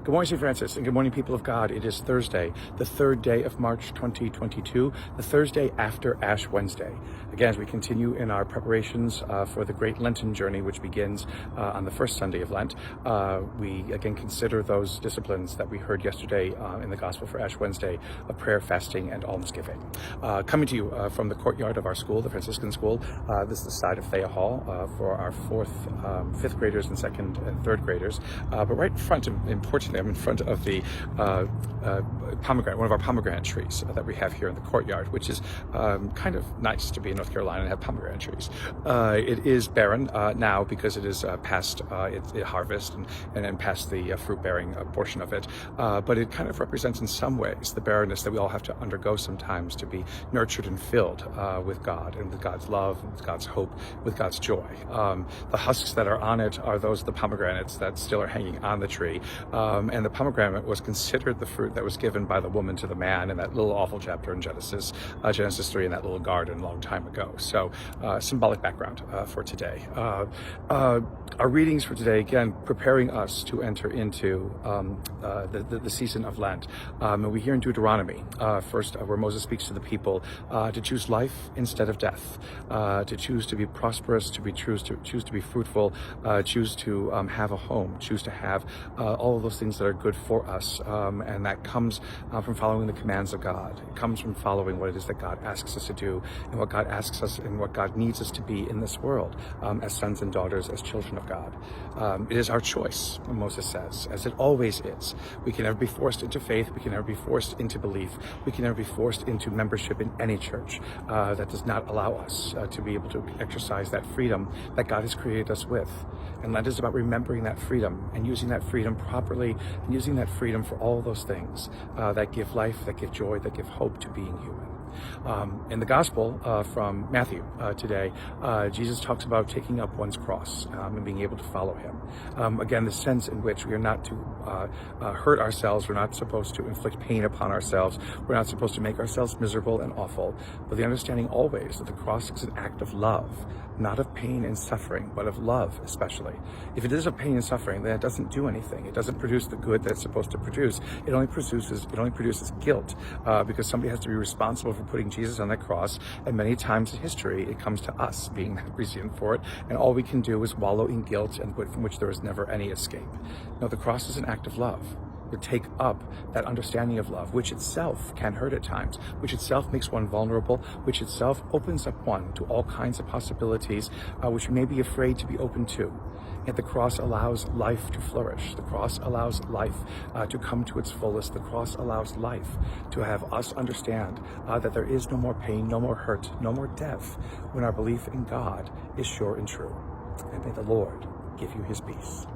Good morning, St. Francis, and good morning, people of God. It is Thursday, the third day of March 2022, the Thursday after Ash Wednesday. Again, as we continue in our preparations for the great Lenten journey, which begins on the first Sunday of Lent, we again consider those disciplines that we heard yesterday in the Gospel for Ash Wednesday of prayer, fasting, and almsgiving. Coming to you from the courtyard of our school, the Franciscan School, this is the side of Thea Hall for our fifth graders and second and third graders. But right in front, importantly, I'm in front of the pomegranate, one of our pomegranate trees that we have here in the courtyard, which is kind of nice to be in North Carolina and have pomegranate trees. It is barren now because it is past its harvest and past the fruit-bearing portion of it. But it kind of represents in some ways the barrenness that we all have to undergo sometimes to be nurtured and filled with God and with God's love, with God's hope, with God's joy. The husks that are on it are those of the pomegranates that still are hanging on the tree. And the pomegranate was considered the fruit that was given by the woman to the man in that little awful chapter in Genesis 3 in that little garden a long time ago. So symbolic background for today. Our readings for today, again, preparing us to enter into the season of Lent. And we hear in Deuteronomy, first, where Moses speaks to the people to choose life instead of death, to choose to be prosperous, choose to be fruitful, choose to have a home, choose to have all of those things that are good for us, and that comes from following the commands of God. It comes from following what it is that God asks us to do, and what God asks us and what God needs us to be in this world, as sons and daughters, as children of God. It is our choice, Moses says, as it always is. We can never be forced into faith. We can never be forced into belief. We can never be forced into membership in any church. That does not allow us to be able to exercise that freedom that God has created us with. And Lent is about remembering that freedom and using that freedom properly, and using that freedom for all those things that give life, that give joy, that give hope to being human. In the Gospel from Matthew today, Jesus talks about taking up one's cross and being able to follow him. Again, the sense in which we are not to hurt ourselves, we're not supposed to inflict pain upon ourselves, we're not supposed to make ourselves miserable and awful, but the understanding always that the cross is an act of love, not of pain and suffering, but of love especially. If it is of pain and suffering, then it doesn't do anything. It doesn't produce the good that it's supposed to produce. It only produces guilt, because somebody has to be responsible for putting Jesus on that cross, and many times in history it comes to us being the recipient for it, and all we can do is wallow in guilt and from which there is never any escape. No, the cross is an act of love. To take up that understanding of love, which itself can hurt at times, which itself makes one vulnerable, which itself opens up one to all kinds of possibilities which we may be afraid to be open to. Yet the cross allows life to flourish. The cross allows life to come to its fullest. The cross allows life to have us understand that there is no more pain, no more hurt, no more death when our belief in God is sure and true. And may the Lord give you his peace.